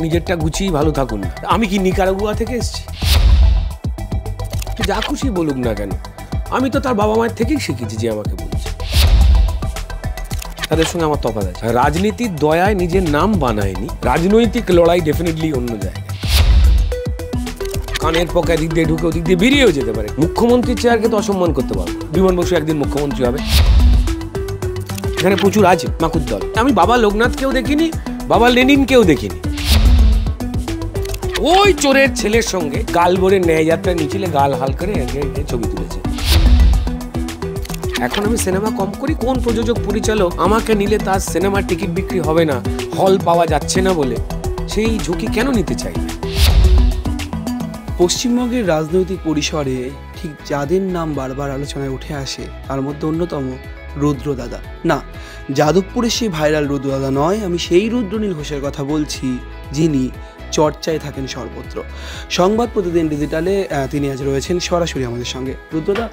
নিজেরটা গুছিয়ে ভালো থাকুন। আমি কি নিকারাগুয়া থেকে এসেছি? যা খুশি বলুক না কেন, আমি তো তার বাবা মায়ের থেকেই শিখেছি যে আমাকে বলছে। তাদের সঙ্গে আমার তফাৎ আছে। রাজনীতির দয়ায় নিজের নাম বানায়নি, রাজনৈতিক লড়াই ডেফিনেটলি অন্য জায়গায়। কানের পকায় দিক দিয়ে ঢুকে দিক দিয়ে বেরিয়েও যেতে পারে। মুখ্যমন্ত্রীর চেয়ারকে তো অসম্মান করতে পারবো। বিমান বসু একদিন মুখ্যমন্ত্রী হবে, এখানে প্রচুর আছে মাকুর দল। আমি বাবা লোকনাথকেও দেখিনি, বাবা লেনিনকেও দেখিনি। ওই চোরের ছেলের সঙ্গে গাল ভরে ন্যায় যাত্রা মিছিলে গাল হাল করে ছবি তুলেছে। এখন আমি সিনেমা কম করি, কোন প্রযোজক পরিচালক আমাকে নিলে তার সিনেমার টিকিট বিক্রি হবে না, হল পাওয়া যাচ্ছে না বলে সেই ঝুঁকি কেন নিতে চাই? পশ্চিমবঙ্গের রাজনৈতিক পরিসরে ঠিক যাদের নাম বারবার আলোচনায় উঠে আসে তার মধ্যে অন্যতম রুদ্রদাদা। না, যাদবপুরের সেই ভাইরাল রুদ্রদাদা নয়, আমি সেই রুদ্রনীল ঘোষের কথা বলছি যিনি চর্চায় থাকেন সর্বত্র। সংবাদ প্রতিদিন ডিজিটালে তিনি আজ রয়েছেন সরাসরি আমাদের সঙ্গে। রুদ্রদা,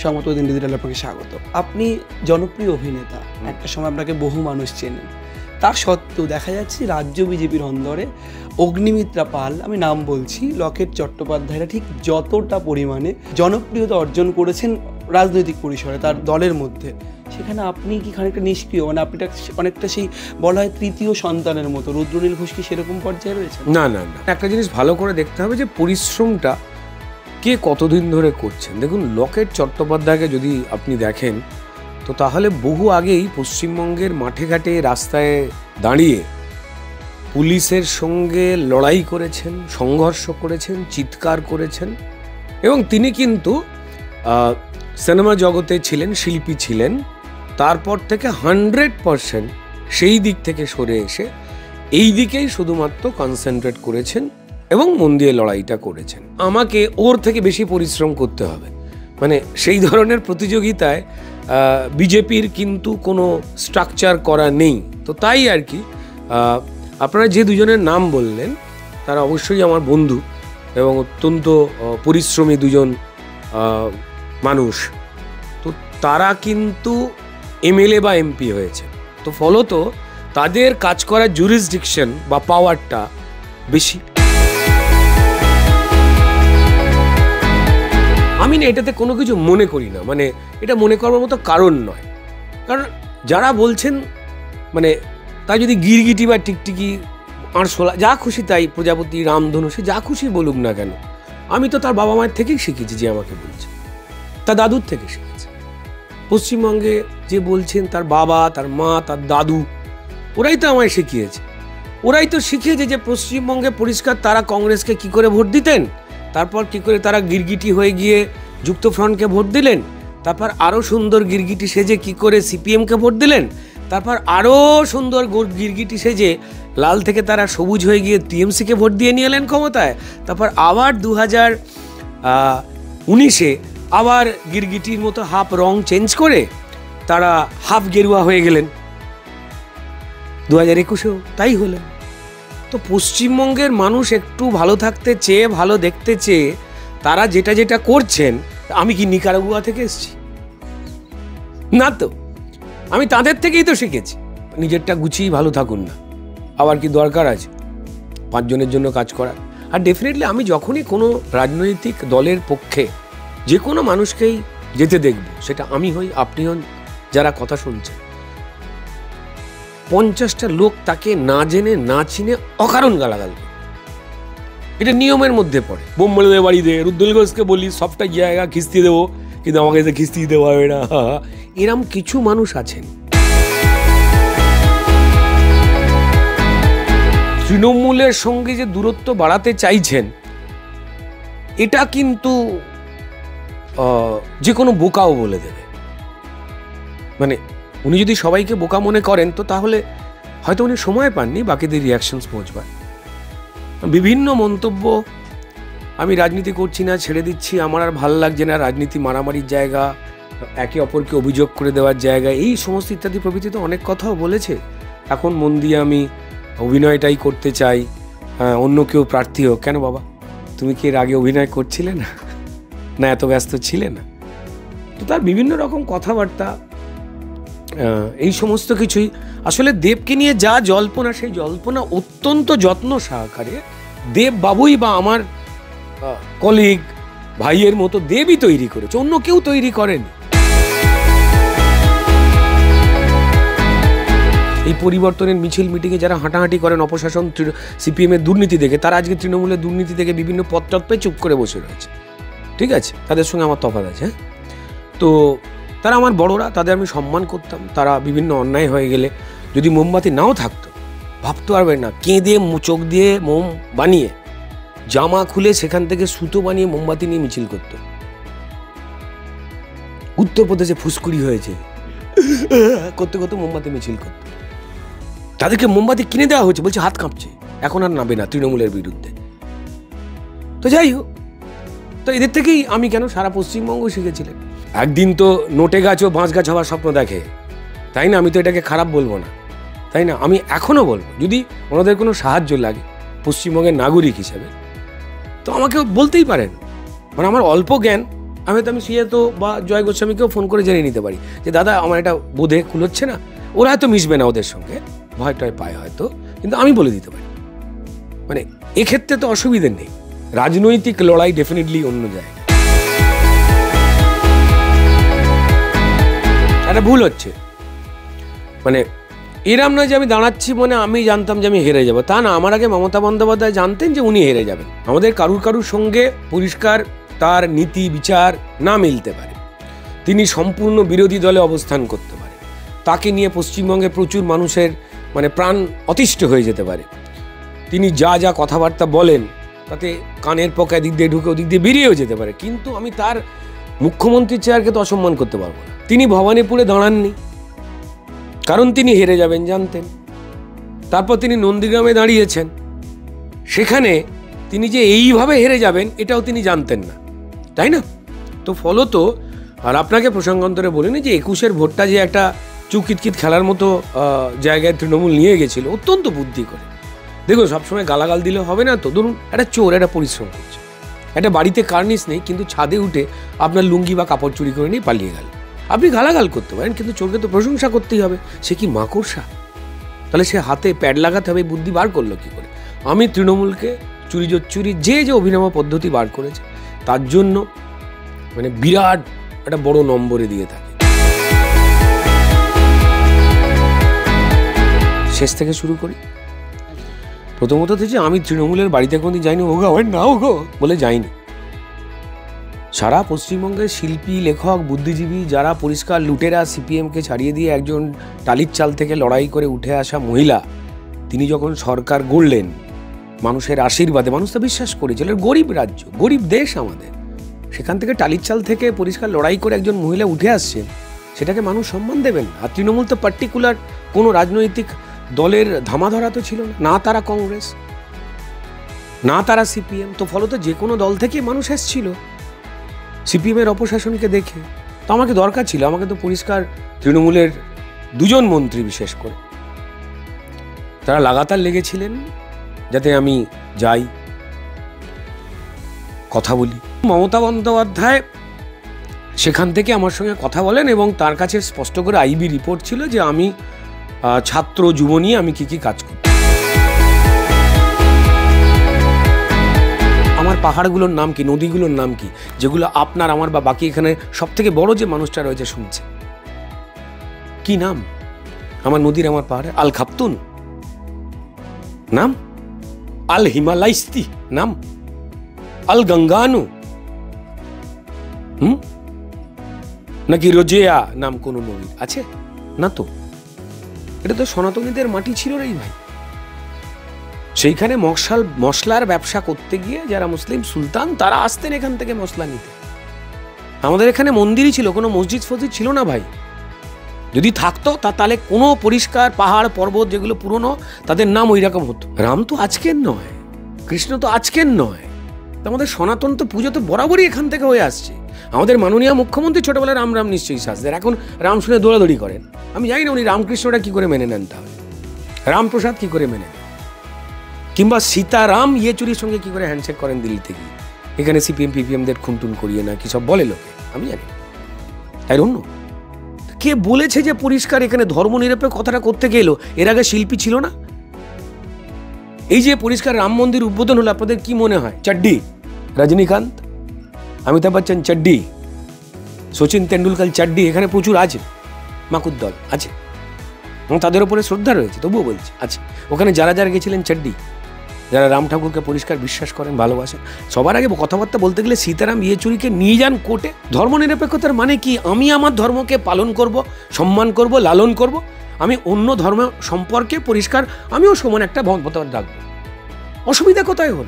সংবাদ প্রতিদিন ডিজিটালে আপনাকে স্বাগত। আপনি জনপ্রিয় অভিনেতা, একটা সময় আপনাকে বহু মানুষ চেনেন। তার সত্ত্বেও দেখা যাচ্ছে রাজ্য বিজেপির অন্দরে অগ্নিমিত্রা পাল, আমি নাম বলছি, লকেট চট্টোপাধ্যায়রা ঠিক যতটা পরিমাণে জনপ্রিয়তা অর্জন করেছেন রাজনৈতিক পরিসরে তার দলের মধ্যে, সেখানে আপনি কি খানিকটা নিষ্ক্রিয়? মানে আপনি অনেকটা সেই বলা হয় তৃতীয় সন্তানের মতো। রুদ্রনীল ঘোষ কি সেরকম পর্যায়ে রয়েছে? না না না, একটা জিনিস ভালো করে দেখতে হবে যে পরিশ্রমটা কে কতদিন ধরে করছেন। দেখুন, লকেট চট্টোপাধ্যায়কে যদি আপনি দেখেন তো তাহলে বহু আগেই পশ্চিমবঙ্গের মাঠে ঘাটে রাস্তায় দাঁড়িয়ে পুলিশের সঙ্গে লড়াই করেছেন, সংঘর্ষ করেছেন, চিৎকার করেছেন। এবং তিনি কিন্তু সিনেমা জগতে ছিলেন, শিল্পী ছিলেন। তারপর থেকে 100% সেই দিক থেকে সরে এসে এই দিকেই শুধুমাত্র কনসেন্ট্রেট করেছেন এবং মন দিয়ে লড়াইটা করেছেন। আমাকে ওর থেকে বেশি পরিশ্রম করতে হবে, মানে সেই ধরনের প্রতিযোগিতায় বিজেপির কিন্তু কোনো স্ট্রাকচার করা নেই। তো তাই আর কি, আপনারা যে দুজনের নাম বললেন তারা অবশ্যই আমার বন্ধু এবং অত্যন্ত পরিশ্রমী দুজন মানুষ। তো তারা কিন্তু এমএলএ বা এমপি হয়েছে, তো ফলত তাদের কাজ করার জুরিসডিকশন বা পাওয়ারটা বেশি। আমি না এটাতে কোনো কিছু মনে করি না, মানে এটা মনে করবার মতো কারণ নয়। কারণ যারা বলছেন, মানে তাই যদি গিরগিটি বা টিকটিকি, আরশোলা, যা খুশি তাই, প্রজাপতি, রামধনু, সে যা খুশি বলুক না কেন, আমি তো তার বাবা মায়ের থেকেই শিখেছি যে আমাকে বলছে, তার দাদুর থেকে শিখেছি। পশ্চিমবঙ্গে যে বলছেন তার বাবা, তার মা, তার দাদু, ওরাই তো আমায় শিখিয়েছে। ওরাই তো শিখিয়েছে যে পশ্চিমবঙ্গে পরিষ্কার তারা কংগ্রেসকে কি করে ভোট দিতেন, তারপর কি করে তারা গিরগিটি হয়ে গিয়ে যুক্তফ্রন্টকে ভোট দিলেন, তারপর আরও সুন্দর গিরগিটি সেজে কি করে সিপিএমকে ভোট দিলেন, তারপর আরও সুন্দর গিরগিটি সেজে লাল থেকে তারা সবুজ হয়ে গিয়ে টিএমসিকে ভোট দিয়ে নিয়ে এলেন ক্ষমতায়। তারপর আবার 2019-এ আবার গিরগিটির মতো হাফ রং চেঞ্জ করে তারা হাফ গেরুয়া হয়ে গেলেন। 2021-এও তাই হলেন। তো পশ্চিমবঙ্গের মানুষ একটু ভালো থাকতে চেয়ে, ভালো দেখতে চেয়ে তারা যেটা যেটা করছেন, আমি কি নিকারাগুয়া থেকে এসেছি? না তো, আমি তাদের থেকেই তো শিখেছি। নিজেরটা গুছিয়ে ভালো থাকুন না, আবার কি দরকার আছে 5 জনের জন্য কাজ করার? আর ডেফিনেটলি আমি যখনই কোনো রাজনৈতিক দলের পক্ষে যে কোনো মানুষকেই যেতে দেখব, সেটা আমি হই, আপনি হন, যারা কথা শুনছেন, 50টা লোক তাকে না জেনে না চিনে অকারণ গালাগাল, এটা নিয়মের মধ্যে পড়ে। বোম বলে দেবে বাড়ি দিয়ে, রুদ্রনীল ঘোষকে বলি সবটা জায়গা খিস্তি দেবো, কিন্তু আমাকে এসে খিস্তি দিতে পারবে না। এরম কিছু মানুষ আছেন। তৃণমূলের সঙ্গে যে দূরত্ব বাড়াতে চাইছেন, এটা কিন্তু যে কোনো বোকাও বলে দেবে। মানে উনি যদি সবাইকে বোকা মনে করেন তো তাহলে হয়তো উনি সময় পাননি বাকিদের রিয়াকশনস পৌঁছবার। বিভিন্ন মন্তব্য, আমি রাজনীতি করছি না, ছেড়ে দিচ্ছি, আমার আর ভাল লাগছে না, রাজনীতি মারামারির জায়গা, একে অপরকে অভিযোগ করে দেওয়ার জায়গা, এই সমস্ত ইত্যাদি প্রভৃতি তো অনেক কথাও বলেছে। এখন মন দিয়ে আমি অভিনয়টাই করতে চাই, অন্য কেউ প্রার্থী হোক। কেন বাবা, তুমি কি এর আগে অভিনয় করছিলে না? না এত ব্যস্ত ছিলে না? তো তার বিভিন্ন রকম কথাবার্তা, এই সমস্ত কিছুই আসলে দেবকে নিয়ে যা জল্পনা, সেই জল্পনা অত্যন্ত যত্ন সহকারে দেব বাবুই বা আমার কলিগ ভাইয়ের মতো দেবই তৈরি করেছে, অন্য কেউ তৈরি করেনি। এই পরিবর্তনের মিছিল মিটিংয়ে যারা হাঁটাহাঁটি করেন অপশাসন সিপিএম এর দুর্নীতি দেখে, তারা আজকে তৃণমূলের দুর্নীতি দেখে বিভিন্ন পদটদ পেয়ে চুপ করে বসে রয়েছে। ঠিক আছে, তাদের সঙ্গে আমার তফাৎ আছে। তো তারা আমার বড়রা, তাদের আমি সম্মান করতাম। তারা বিভিন্ন অন্যায় হয়ে গেলে যদি মোমবাতি নাও থাকতো, ভাবতে পারবেন না, কেঁদে চোখ দিয়ে মোম বানিয়ে জামা খুলে সেখান থেকে সুতো বানিয়ে মোমবাতি নিয়ে মিছিল করত। উত্তরপ্রদেশে ফুসকুড়ি হয়েছে করতে করতে মোমবাতি মিছিল করত। তাদেরকে মোমবাতি কিনে দেওয়া হয়েছে, বলছে হাত কাঁপছে, এখন আর নাবে না তৃণমূলের বিরুদ্ধে। তো যাই হোক, তো এদের থেকেই আমি কেন সারা পশ্চিমবঙ্গ শিখেছিলেন। একদিন তো নোটে গাছ ও বাঁশ গাছ হওয়ার স্বপ্ন দেখে, তাই না? আমি তো এটাকে খারাপ বলবো না, তাই না? আমি এখনো বলবো, যদি ওনাদের কোনো সাহায্য লাগে পশ্চিমবঙ্গের নাগরিক হিসেবে, তো আমাকে বলতেই পারেন। মানে আমার অল্প জ্ঞান, আমি সিয়াতো বা জয় গোস্বামীকেও ফোন করে জেনে নিতে পারি যে দাদা আমার এটা বোধে কুলোচ্ছে না। ওরা হয়তো মিশবে না ওদের সঙ্গে, ভয় টয় পায় হয়তো, কিন্তু আমি বলে দিতে পারি। মানে এক্ষেত্রে তো অসুবিধে নেই। রাজনৈতিক লড়াই ডেফিনেটলি অন্য জায়গায়। একটা ভুল হচ্ছে, মানে এরম নয় যে আমি দাঁড়াচ্ছি মানে আমি জানতাম যে আমি হেরে যাব, তা না। আমার আগে মমতা বন্দ্যোপাধ্যায় জানতেন যে উনি হেরে যাবেন। আমাদের কারুর সঙ্গে পরিষ্কার তার নীতি বিচার না মিলতে পারে, তিনি সম্পূর্ণ বিরোধী দলে অবস্থান করতে পারে, তাকে নিয়ে পশ্চিমবঙ্গে প্রচুর মানুষের মানে প্রাণ অতিষ্ঠ হয়ে যেতে পারে। তিনি যা যা কথাবার্তা বলেন তাতে কানের পকা এদিক দিয়ে ঢুকে ওদিক দিয়ে বেরিয়েও যেতে পারে, কিন্তু আমি তার মুখ্যমন্ত্রীর চেয়ারকে তো অসম্মান করতে পারবো না। তিনি ভবানীপুরে দাঁড়াননি, কারণ তিনি হেরে যাবেন জানতেন। তারপর তিনি নন্দীগ্রামে দাঁড়িয়েছেন, সেখানে তিনি যে এইভাবে হেরে যাবেন এটাও তিনি জানতেন না, তাই না? তো ফলত, আর আপনাকে প্রসঙ্গান্তরে বলিনি যে 21-এর ভোটটা যে একটা চুকিতকিত খেলার মতো জায়গায় তৃণমূল নিয়ে গেছিল অত্যন্ত বুদ্ধি করে। দেখুন, সবসময় গালাগাল দিলে হবে না তো। ধরুন একটা চোর একটা পরিশ্রম করছে, একটা বাড়িতে কার্নিস নেই, কিন্তু ছাদে উঠে আপনার লুঙ্গি বা কাপড় চুরি করে নিয়ে পালিয়ে গেল। আপনি গালাগাল করতে পারেন, কিন্তু চোরকে তো প্রশংসা করতেই হবে। সে কি মাকড়সা? তাহলে সে হাতে প্যাড লাগাতে হবে, বুদ্ধি বার করলো কি করে? আমি তৃণমূলকে চুরি যে অভিনব পদ্ধতি বার করেছে তার জন্য মানে বিরাট একটা বড় নম্বরে দিয়ে থাকে। শেষ থেকে শুরু করি। প্রথমত হচ্ছে আমি তৃণমূলের বাড়িতে কোনোদিন যাইনি, ওগো না ওগো বলে যাইনি। সারা পশ্চিমবঙ্গের শিল্পী, লেখক, বুদ্ধিজীবী যারা পরিষ্কার লুটেরা সিপিএমকে ছাড়িয়ে দিয়ে একজন টালির চাল থেকে লড়াই করে উঠে আসা মহিলা, তিনি যখন সরকার গড়লেন মানুষের আশীর্বাদে, মানুষ তো বিশ্বাস করেছিল, গরিব রাজ্য, গরিব দেশ আমাদের, সেখান থেকে টালির চাল থেকে পরিষ্কার লড়াই করে একজন মহিলা উঠে আসছেন, সেটাকে মানুষ সম্মান দেবেন। আর তৃণমূল তো পার্টিকুলার কোনো রাজনৈতিক দলের ধামাধরা তো ছিল না, তারা কংগ্রেস, না তারা সিপিএম। তো ফলত যে কোনো দল থেকে মানুষ এসেছিল সিপিএমের অপশাসনকে দেখে। তো আমাকে দরকার ছিল, আমাকে তো পরিষ্কার তৃণমূলের দুজন মন্ত্রী বিশেষ করে তারা লাগাতার লেগেছিলেন যাতে আমি যাই, কথা বলি। মমতা বন্দ্যোপাধ্যায় সেখান থেকে আমার সঙ্গে কথা বলেন এবং তার কাছে স্পষ্ট করে আইবি রিপোর্ট ছিল যে আমি ছাত্র যুব নিয়ে আমি কি কি কাজ করি। আমার পাহাড়গুলোর নাম কি, নদীগুলোর নাম কি, যেগুলো আপনার আমার বা বাকি এখানে সব থেকে বড় যে মানুষটা রয়েছে শুনছে, কি নাম আমার নদীর, আমার পাহাড়ে? আল খাপতুন নাম, আল হিমালয়স্তি নাম, আল গঙ্গানু নাকি রোজেয়া নাম কোনো নদী আছে? না তো। এটা তো সনাতনীদের মাটি ছিল রে ভাই। সেইখানে মশলার ব্যবসা করতে গিয়ে যারা মুসলিম সুলতান তারা আসতেন এখান থেকে মশলা নিতে। আমাদের এখানে মন্দিরই ছিল, কোনো মসজিদ ফসজিদ ছিল না ভাই। যদি থাকতো তাহলে কোনো পরিষ্কার পাহাড় পর্বত যেগুলো পুরনো তাদের নাম ওই রকম হতো। রাম তো আজকের নয়, কৃষ্ণ তো আজকের নয়, আমাদের সনাতন তো পুজো তো বরাবরই এখান থেকে হয়ে আসছে। আমাদের মাননীয় মুখ্যমন্ত্রী ছোটবেলায় রাম রাম নিশ্চয়ই সাজতেন, এখন রাম শুনে দৌড়াদৌড়ি করেন। আমি জানি না উনি রামকৃষ্ণটা কি করে মেনে নেন, তাহলে রামপ্রসাদ কি করে মেনে নেন, কিংবা সীতারাম ইয়েচুরির সঙ্গে কি করে হ্যান্ডশেক করেন দিল্লি থেকে। এখানে সিপিএম পিপিএমদের খুনটুন করিয়ে না কি সব বলে লোকে, আমি জানি। তাই অন্য কে বলেছে যে পরিষ্কার এখানে ধর্মনিরপেক্ষ কথাটা করতে গেল? এর আগে শিল্পী ছিল না? এই যে পরিষ্কার রাম মন্দির উদ্বোধন হলো, আপনাদের কি মনে হয়? চাড্ডি রজনীকান্ত, অমিতাভ বচ্চন চাড্ডি, সচিন তেন্ডুলকর চাড্ডি, এখানে প্রচুর আছে, মাকুদ্দল আছে এবং তাদের উপরে শ্রদ্ধা রয়েছে, তবুও বলছি আছে। ওখানে যারা যারা গেছিলেন চাড্ডি, যারা রাম ঠাকুরকে পরিষ্কার বিশ্বাস করেন, ভালোবাসেন, সবার আগে কথাবার্তা বলতে গেলে সীতারাম ইয়েচুরিকে নিয়ে যান কোর্টে। ধর্মনিরপেক্ষতার মানে কি? আমি আমার ধর্মকে পালন করব, সম্মান করব, লালন করব, আমি অন্য ধর্ম সম্পর্কে পরিষ্কার আমিও সমান একটা মতামত রাখবো। অসুবিধা কোথায় হল?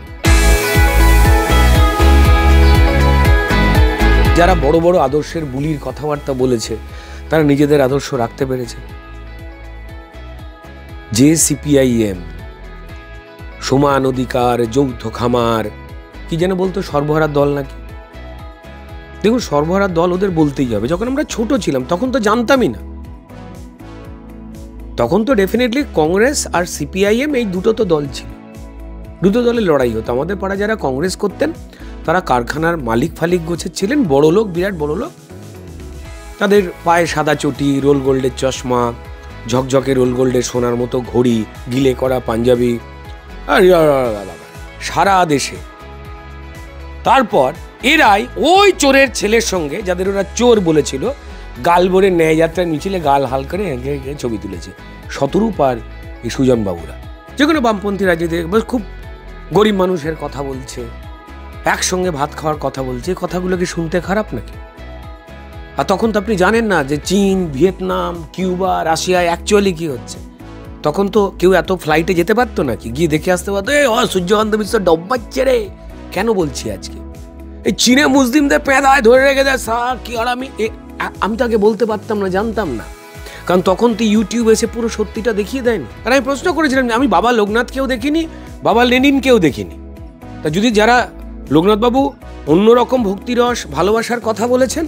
যারা বড় বড় আদর্শের বুলির কথাবার্তা বলেছে তারা নিজেদের আদর্শ রাখতে পেরেছে। যে সিপিআইএম, সমান অধিকার, যৌথ খামার, কি যেন বলতো, সর্বহারার দল নাকি? দেখুন, সর্বহারার দল ওদের বলতেই হবে। যখন আমরা ছোট ছিলাম তখন তো জানতামই না, তখন তো ডেফিনেটলি কংগ্রেস আর সিপিআইএম এই দুটো তো দল ছিল, দুটো দলের লড়াই হতো। আমাদের পাড়া যারা কংগ্রেস করতেন তারা কারখানার মালিক ফালিক গোছের ছিলেন, বড় লোক, বিরাট বড় লোক। তাদের পায়ে সাদা চটি, রোল গোল্ডের চশমা, ঝকঝকে রোল গোল্ডের সোনার মতো ঘড়ি, গিলে করা পাঞ্জাবি, আর সারা দেশে। তারপর এরাই ওই চোরের ছেলের সঙ্গে, যাদের ওরা চোর বলেছিল, গাল ভরে ন্যায় যাত্রার মিছিলে গাল হাল করে ছবি তুলেছে শতরূপ আর এই সুজন বাবুরা। যে কোনো বামপন্থী রাজনীতি খুব গরিব মানুষের কথা বলছে, একসঙ্গে ভাত খাওয়ার কথা বলছে। কথাগুলো কি শুনতে খারাপ নাকি? আর তখন তো আপনি জানেন না যে চীন, ভিয়েতনাম, কিউবা, রাশিয়ায় অ্যাকচুয়ালি কি হচ্ছে। তখন তো কেউ এত ফ্লাইটে যেতে পারতো নাকি, গিয়ে দেখে আসতে পারতো? সূর্যকান্ত মিশ্র ডব্বাচ্ছে রে। কেন বলছি আজকে? এই চীনে মুসলিমদের পেদায় ধরে রেখে দেয় স্যার, কি আর আমি তো আগে বলতে পারতাম না, জানতাম না, কারণ তখন তো ইউটিউব এসে পুরো সত্যিটা দেখিয়ে দেয়নি। আর আমি প্রশ্ন করেছিলাম, আমি বাবা লোকনাথকেও দেখিনি, বাবা লেনিনকেও দেখিনি। তা যদি যারা লোকনাথবাবু অন্যরকম ভক্তিরস ভালোবাসার কথা বলেছেন,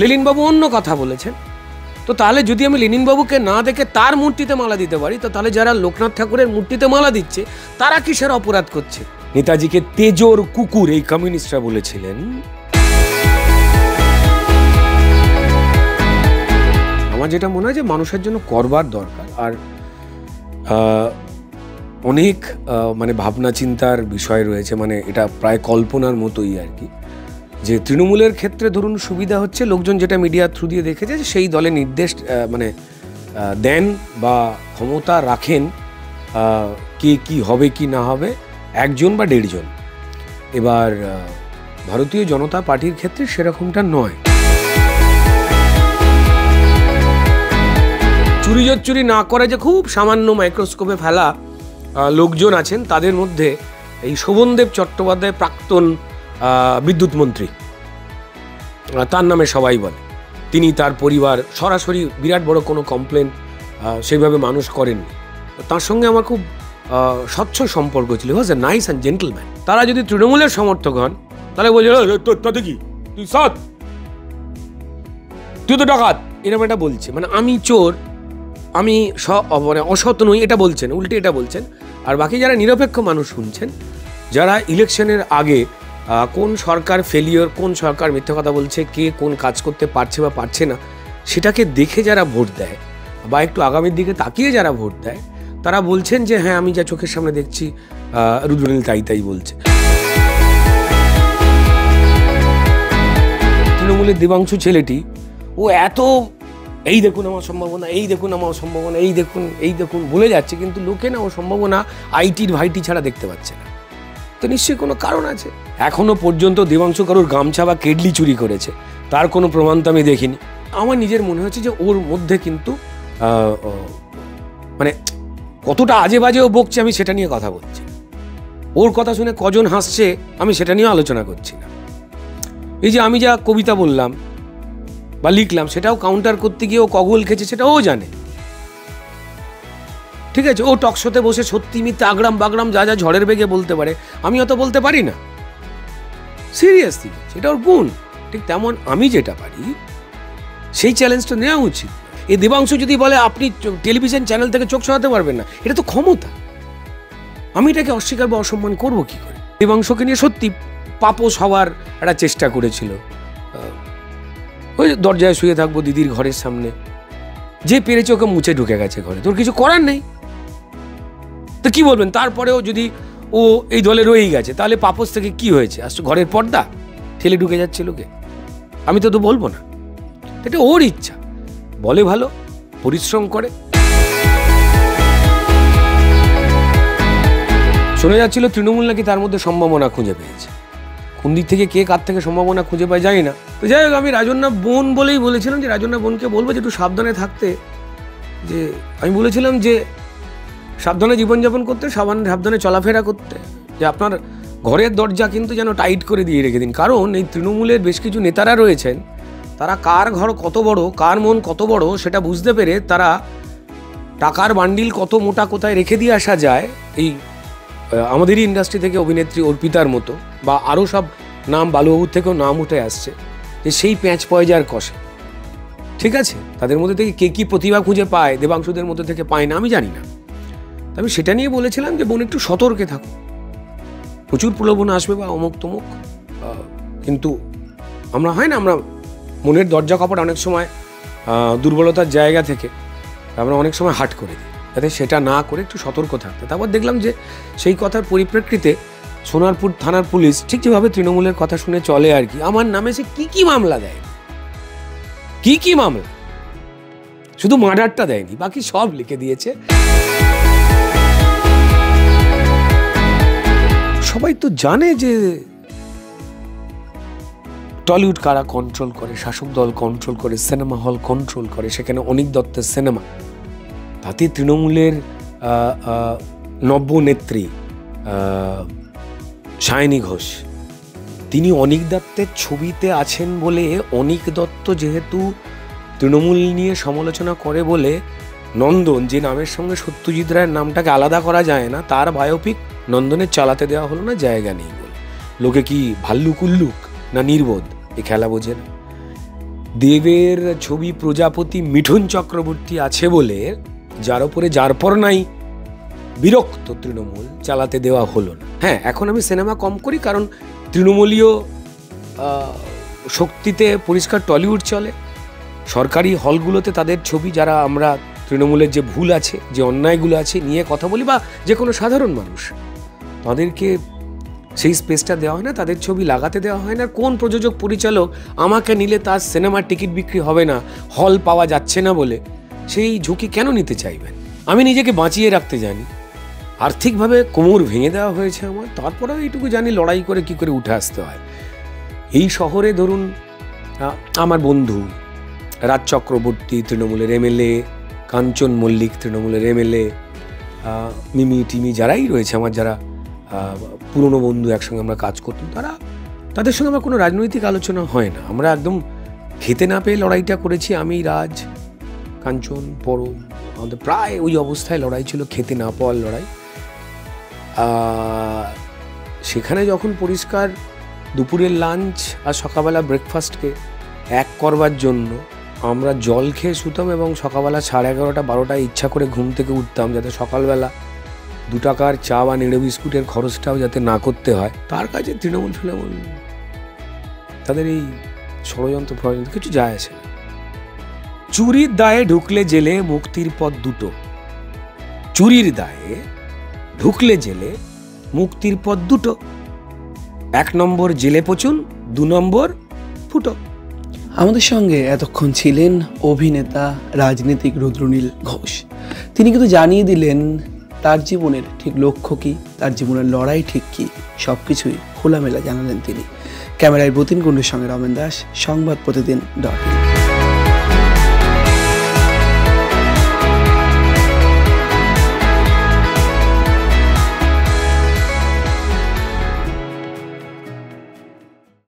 লেনিনবাবু অন্য কথা বলেছেন, তো তাহলে যদি আমি লেনিনবাবুকে না দেখে তার মূর্তিতে মালা দিতে পারি, তো তাহলে যারা লোকনাথ ঠাকুরের মূর্তিতে মালা দিচ্ছে তারা কিসের অপরাধ করছে? নেতাজিকে তেজোর কুকুর এই কমিউনিস্টরা বলেছিলেন। আমার যেটা মনে হয় যে মানুষের জন্য করবার দরকার, আর অনেক মানে ভাবনা চিন্তার বিষয় রয়েছে, মানে এটা প্রায় কল্পনার মতোই আর কি। যে তৃণমূলের ক্ষেত্রে ধরুন সুবিধা হচ্ছে, লোকজন যেটা মিডিয়া থ্রু দিয়ে দেখেছে যে সেই দলে নির্দেশ মানে দেন বা ক্ষমতা রাখেন কে কি হবে কি না হবে, একজন বা দেড়জন। এবার ভারতীয় জনতা পার্টির ক্ষেত্রে সেরকমটা নয়। চুরি না করে যে খুব সামান্য মাইক্রোস্কোপে ফেলা লোকজন আছেন, তাদের মধ্যে এই শোভনদেব চট্টোপাধ্যায়, প্রাক্তন বিদ্যুৎ মন্ত্রী, তার নামে সবাই বলে। তিনি, তার পরিবার সরাসরি বিরাট বড় কোনো কমপ্লেন সেইভাবে মানুষ করেননি। তার সঙ্গে আমার খুব স্বচ্ছ সম্পর্ক ছিল, ওয়াজ এ নাইস অ্যান্ড জেন্টলম্যান। তারা যদি তৃণমূলের সমর্থক হন তাহলে বলছে তাতে কি, তুই সৎ, তুই তো ডাকাত, এরকম এটা বলছে, মানে আমি চোর, আমি মানে অসৎ নই, এটা বলছেন, উল্টে এটা বলছেন। আর বাকি যারা নিরপেক্ষ মানুষ শুনছেন, যারা ইলেকশনের আগে কোন সরকার ফেলিওর, কোন সরকার মিথ্যে কথা বলছে, কে কোন কাজ করতে পারছে বা পারছে না, সেটাকে দেখে যারা ভোট দেয় বা একটু আগামীর দিকে তাকিয়ে যারা ভোট দেয়, তারা বলছেন যে হ্যাঁ, আমি যা চোখের সামনে দেখছি রুদ্রনীল তাই বলছে। তৃণমূলের দেবাংশু ছেলেটি, ও এত এই দেখুন আমার সম্ভাবনা, এই দেখুন আমার সম্ভাবনা, এই দেখুন বলে যাচ্ছে, কিন্তু লোকে না ও সম্ভাবনা আইটির ভাইটি ছাড়া দেখতে পাচ্ছে না। তো নিশ্চয়ই কোনো কারণ আছে। এখনো পর্যন্ত দেবাংশু কারোর গামছা বা কেডলি চুরি করেছে তার কোনো প্রমাণ তো আমি দেখিনি। আমার নিজের মনে হচ্ছে যে ওর মধ্যে কিন্তু মানে কতটা আজে বাজে ও বকছে, আমি সেটা নিয়ে কথা বলছি। ওর কথা শুনে কজন হাসছে আমি সেটা নিয়ে আলোচনা করছি না। এই যে আমি যা কবিতা বললাম বা লিখলাম, সেটাও কাউন্টার করতে গিয়ে ও কগল খেয়েছে, সেটা ও জানে। ঠিক আছে, ও টকশোতে বসে সত্যি মিথ্যে আগড়াম বাগড়াম যা যা ঝড়ের বেগে বলতে পারে, আমি অত বলতে পারি না। সিরিয়াসলি সেটা ওর গুণ। ঠিক তেমন আমি যেটা পারি সেই চ্যালেঞ্জটা নেওয়া উচিত। এই দেবাংশু যদি বলে আপনি টেলিভিশন চ্যানেল থেকে চোখ সরাতে পারবেন না, এটা তো ক্ষমতা। আমি এটাকে অস্বীকার বা অসম্মান করবো কি করে? দেবাংশুকে নিয়ে সত্যি পাপোশ হওয়ার একটা চেষ্টা করেছিল, ওই দরজায় শুয়ে থাকবো দিদির ঘরের সামনে, যে পেরেছে ওকে মুছে ঢুকে গেছে ঘরে, তোর কিছু করার নেই। তো কি বলবেন? তারপরেও যদি ও এই দলে রয়েই গেছে, তাহলে পাপস থেকে কি হয়েছে? আসলে ঘরের পর্দা ঠেলে ঢুকে যাচ্ছে লোকে, আমি তো বলবো না। এটা ওর ইচ্ছা, বলে ভালো, পরিশ্রম করে। শোনা যাচ্ছিল তৃণমূল নাকি তার মধ্যে সম্ভাবনা খুঁজে পেয়েছে। কোন দিক থেকে কে কার থেকে সম্ভাবনা খুঁজে পায় জানি না। তো যাই হোক, আমি রাজন্যা বোন বলেই বলেছিলাম যে রাজন্যা বোনকে বলবো যে একটু সাবধানে থাকতে। যে আমি বলেছিলাম যে সাবধানে জীবনযাপন করতে, সাবধানে চলাফেরা করতে, যে আপনার ঘরের দরজা কিন্তু যেন টাইট করে দিয়ে রেখে দিন। কারণ এই তৃণমূলের বেশ কিছু নেতারা রয়েছেন, তারা কার ঘর কত বড়, কার মন কত বড় সেটা বুঝতে পেরে তারা টাকার বান্ডিল কত মোটা কোথায় রেখে দিয়ে আসা যায়, এই আমাদেরই ইন্ডাস্ট্রি থেকে অভিনেত্রী অর্পিতার মতো বা আরও সব নাম, বালুবাবুর থেকেও নাম উঠে আসছে, যে সেই প্যাঁচ পয়জার কষে। ঠিক আছে, তাদের মধ্যে থেকে কে কী প্রতিভা খুঁজে পায়, দেবাংশুদের মধ্যে থেকে পায় না আমি জানি না। আমি সেটা নিয়ে বলেছিলাম যে বোন একটু সতর্কে থাকো, প্রচুর প্রলোভন আসবে বা অমুক তমুক, কিন্তু আমরা হয় না, আমরা মনের দরজা কপাট অনেক সময় দুর্বলতার জায়গা থেকে আমরা অনেক সময় হাট করে দিই, যাতে সেটা না করে একটু সতর্ক থাকতে। তারপর দেখলাম যে সেই কথার পরিপ্রেক্ষিতে সোনারপুর থানার পুলিশ ঠিক যেভাবে তৃণমূলের কথা শুনে চলে আর কি, আমার নামে সে কি মামলা দেয়, কি মামলা, শুধু মার্ডারটা দেয়নি, বাকি সব লিখে দিয়েছে। সবাই তো জানে যে টলিউড কারা কন্ট্রোল করে, শাসক দল কন্ট্রোল করে, সিনেমা হল কন্ট্রোল করে, সেখানে অনিক দত্তের সিনেমা, তাতে তৃণমূলের নব্য নেত্রী সায়নী ঘোষ, তিনি অনিক দত্তের ছবিতে আছেন বলে, অনিক দত্ত যেহেতু তৃণমূল নিয়ে সমালোচনা করে বলে নন্দন, যে নামের সঙ্গে সত্যজিৎ রায়ের নামটাকে আলাদা করা যায় না, তার বায়োপিক নন্দনের চালাতে দেওয়া হলো না, জায়গা নেই বলে। লোকে কি ভাল্লুক উল্লুক না নির্বোধ, এ খেলা বোঝে না। দেবের ছবি প্রজাপতি মিঠুন চক্রবর্তী আছে বলে যার ওপরে যার পর নাই বিরক্ত তৃণমূল, চালাতে দেওয়া হলো না। হ্যাঁ, এখন আমি সিনেমা কম করি, কারণ তৃণমূলীয় শক্তিতে পরিষ্কার টলিউড চলে। সরকারি হলগুলোতে তাদের ছবি, যারা আমরা তৃণমূলের যে ভুল আছে, যে অন্যায়গুলো আছে নিয়ে কথা বলি, বা যে কোনো সাধারণ মানুষ, তাদেরকে সেই স্পেসটা দেওয়া হয় না, তাদের ছবি লাগাতে দেওয়া হয় না। কোন প্রযোজক পরিচালক আমাকে নিলে তার সিনেমার টিকিট বিক্রি হবে না, হল পাওয়া যাচ্ছে না বলে সেই ঝুঁকি কেন নিতে চাইবেন? আমি নিজেকে বাঁচিয়ে রাখতে জানি, আর্থিকভাবে কোমর ভেঙে দেওয়া হয়েছে আমার, তারপরেও এইটুকু জানি লড়াই করে কি করে উঠে আসতে হয়। এই শহরে ধরুন আমার বন্ধু রাজ চক্রবর্তী তৃণমূলের এমএলএ, কাঞ্চন মল্লিক তৃণমূলের এমএলএ, মিমি টিমি যারাই রয়েছে আমার, যারা পুরনো বন্ধু, একসঙ্গে আমরা কাজ করতাম, তাদের সঙ্গে আমার কোনো রাজনৈতিক আলোচনা হয় না। আমরা একদম খেতে না পেয়ে লড়াইটা করেছি, আমি, রাজ, কাঞ্চন, পরম, আমাদের প্রায় ওই অবস্থায় লড়াই ছিল, খেতে না পাওয়ার লড়াই। সেখানে যখন পরিষ্কার দুপুরের লাঞ্চ আর সকালবেলা ব্রেকফাস্টকে এক করবার জন্য আমরা জল খেয়ে শুতাম, এবং সকালবেলা 11:30 12টায় ইচ্ছা করে ঘুম থেকে উঠতাম, যাতে সকালবেলা 2 টাকার চা বা নেড়ে বিস্কুটের খরচটাও যাতে না করতে হয়, তার কাছে তৃণমূল তাদের এই ষড়যন্ত্র কিছু যায় আসে না। চুরির দায়ে ঢুকলে জেলে, মুক্তির পথ দুটো। চুরির দায়ে ঢুকলে জেলে, মুক্তির পথ দুটো। 1 নম্বর জেলে পচুন, 2 নম্বর ফুটো। আমাদের সঙ্গে এতক্ষণ ছিলেন অভিনেতা রাজনীতিক রুদ্রনীল ঘোষ। তিনি কিন্তু জানিয়ে দিলেন তার জীবনের ঠিক লক্ষ্য কী, তার জীবনের লড়াই ঠিক কী, সব কিছুই খোলামেলা জানালেন তিনি। ক্যামেরায় বতিন কুণ্ডুর সঙ্গে রমেন দাস, সংবাদ প্রতিদিন .in।